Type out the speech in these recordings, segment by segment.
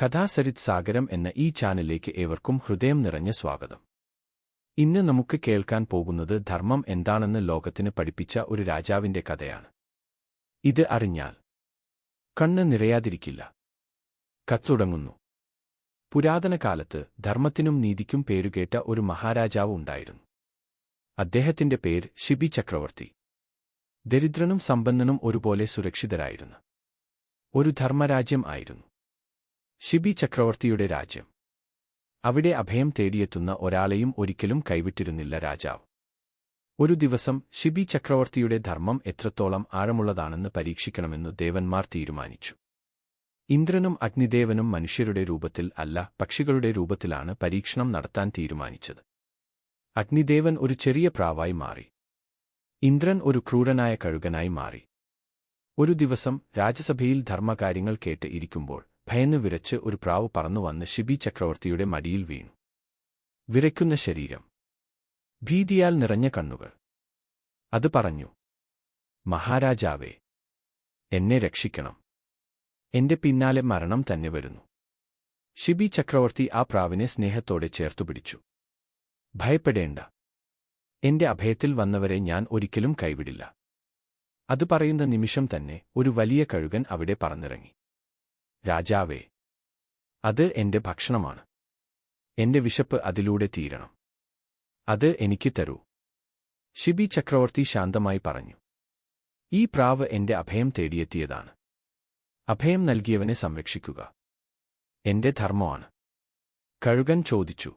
കഥാസരിത് സാഗരം എന്ന ഈ ചാനലിലേക്ക് ഏവർക്കും ഹൃദയം നിറഞ്ഞ സ്വാഗതം. ഇന്ന് നമുക്ക് കേൾക്കാൻ പോകുന്നത് ധർമ്മം എന്താണെന്ന് ലോകത്തിന് പഠിപ്പിച്ച ഒരു രാജാവിന്റെ കഥയാണ്. ഇത് അറിഞ്ഞാൽ കണ്ണ് നിറയാതിരിക്കില്ല. കത്തുടങ്ങുന്നു. പുരാതന കാലത്ത് ധർമ്മത്തിനും നീതിക്കും പേരുകേട്ട ഒരു മഹാരാജാവ് ഉണ്ടായിരുന്നു. അദ്ദേഹത്തിന്റെ പേര് ശിബി ചക്രവർത്തി. ദരിദ്രനും സമ്പന്നനും ഒരുപോലെ സുരക്ഷിതരായിരുന്നു. ഒരു ധർമ്മരാജ്യം ആയിരുന്നു ശിബി ചക്രവർത്തിയുടെ രാജ്യം. അവിടെ അഭയം തേടിയെത്തുന്ന ഒരാളെയും ഒരിക്കലും കൈവിട്ടിരുന്നില്ല രാജാവ്. ഒരു ദിവസം ശിബി ചക്രവർത്തിയുടെ ധർമ്മം എത്രത്തോളം ആഴമുള്ളതാണെന്ന് പരീക്ഷിക്കണമെന്ന് ദേവന്മാർ തീരുമാനിച്ചു. ഇന്ദ്രനും അഗ്നിദേവനും മനുഷ്യരുടെ രൂപത്തിൽ അല്ല, പക്ഷികളുടെ രൂപത്തിലാണ് പരീക്ഷണം നടത്താൻ തീരുമാനിച്ചത്. അഗ്നിദേവൻ ഒരു ചെറിയ പ്രാവായി മാറി. ഇന്ദ്രൻ ഒരു ക്രൂരനായ കഴുകനായി മാറി. ഒരു ദിവസം രാജസഭയിൽ ധർമ്മകാര്യങ്ങൾ കേട്ട് ഇരിക്കുമ്പോൾ ഭയന്ന് വിറച്ച് ഒരു പ്രാവ് പറന്നുവന്ന് ശിബി ചക്രവർത്തിയുടെ മടിയിൽ വീണു. വിറയ്ക്കുന്ന ശരീരം, ഭീതിയാൽ നിറഞ്ഞ കണ്ണുകൾ. അത് പറഞ്ഞു, മഹാരാജാവേ, എന്നെ രക്ഷിക്കണം. എന്റെ പിന്നാലെ മരണം തന്നെ വരുന്നു. ശിബി ചക്രവർത്തി ആ പ്രാവിനെ സ്നേഹത്തോടെ ചേർത്തുപിടിച്ചു. ഭയപ്പെടേണ്ട, എന്റെ അഭയത്തിൽ വന്നവരെ ഞാൻ ഒരിക്കലും കൈവിടില്ല. അത് പറയുന്ന നിമിഷം തന്നെ ഒരു വലിയ കഴുകൻ അവിടെ പറന്നിറങ്ങി. രാജാവേ, അത് എന്റെ ഭക്ഷണമാണ്. എന്റെ വിശപ്പ് അതിലൂടെ തീരണം. അത് എനിക്ക് തരൂ. ശിബി ചക്രവർത്തി ശാന്തമായി പറഞ്ഞു. ഈ പ്രാവ് എന്റെ അഭയം തേടിയെത്തിയതാണ്. അഭയം നൽകിയവനെ സംരക്ഷിക്കുക എന്റെ ധർമ്മമാണ്. കഴുകൻ ചോദിച്ചു,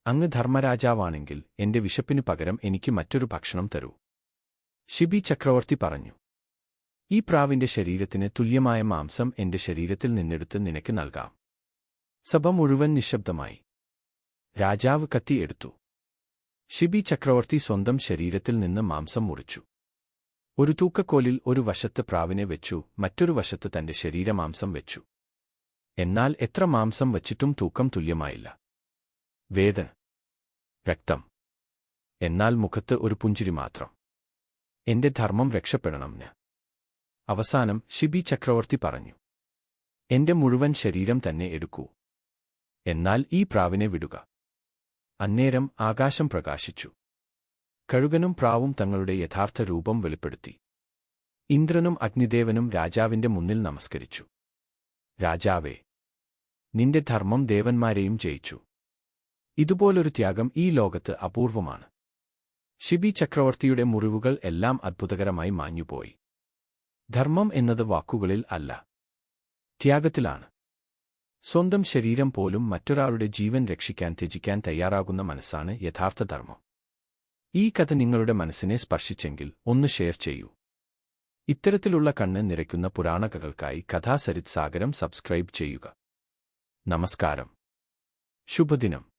അങ്ങ് ധർമ്മരാജാവാണെങ്കിൽ എന്റെ വിശപ്പിനു പകരം എനിക്ക് മറ്റൊരു ഭക്ഷണം തരൂ. ശിബി ചക്രവർത്തി പറഞ്ഞു, ഈ പ്രാവിന്റെ ശരീരത്തിന് തുല്യമായ മാംസം എന്റെ ശരീരത്തിൽ നിന്നെടുത്ത് നിനക്ക് നൽകാം. സഭ മുഴുവൻ നിശബ്ദമായി. രാജാവ് കത്തി എടുത്തു. ശിബി ചക്രവർത്തി സ്വന്തം ശരീരത്തിൽ നിന്ന് മാംസം മുറിച്ചു. ഒരു തൂക്കക്കോലിൽ ഒരു വശത്ത് പ്രാവിനെ വെച്ചു, മറ്റൊരു വശത്ത് തന്റെ ശരീരമാംസം വെച്ചു. എന്നാൽ എത്ര മാംസം വച്ചിട്ടും തൂക്കം തുല്യമായില്ല. വേദന, രക്തം, എന്നാൽ മുഖത്ത് ഒരു പുഞ്ചിരി മാത്രം. എന്റെ ധർമ്മം രക്ഷപ്പെടണം. അവസാനം ശിബി ചക്രവർത്തി പറഞ്ഞു, എന്റെ മുഴുവൻ ശരീരം തന്നെ എടുക്കൂ. എന്നാൽ ഈ പ്രാവിനെ വിടുക. അന്നേരം ആകാശം പ്രകാശിച്ചു. കഴുകനും പ്രാവും തങ്ങളുടെ യഥാർത്ഥ രൂപം വെളിപ്പെടുത്തി. ഇന്ദ്രനും അഗ്നിദേവനും രാജാവിന്റെ മുന്നിൽ നമസ്കരിച്ചു. രാജാവേ, നിന്റെ ധർമ്മം ദേവന്മാരെയും ജയിച്ചു. ഇതുപോലൊരു ത്യാഗം ഈ ലോകത്ത് അപൂർവമാണ്. ശിബി ചക്രവർത്തിയുടെ മുറിവുകൾ എല്ലാം അത്ഭുതകരമായി മാഞ്ഞുപോയി. ധർമ്മം എന്നത് വാക്കുകളിൽ അല്ല, ത്യാഗത്തിലാണ്. സ്വന്തം ശരീരം പോലും മറ്റൊരാളുടെ ജീവൻ രക്ഷിക്കാൻ ത്യജിക്കാൻ തയ്യാറാകുന്ന മനസ്സാണ് യഥാർത്ഥ ധർമ്മം. ഈ കഥ നിങ്ങളുടെ മനസ്സിനെ സ്പർശിച്ചെങ്കിൽ ഒന്ന് ഷെയർ ചെയ്യൂ. ഇത്തരത്തിലുള്ള കണ്ണ് നിറയ്ക്കുന്ന പുരാണകഥകൾക്കായി കഥാസരിത് സാഗരം സബ്സ്ക്രൈബ് ചെയ്യുക. നമസ്കാരം. ശുഭദിനം.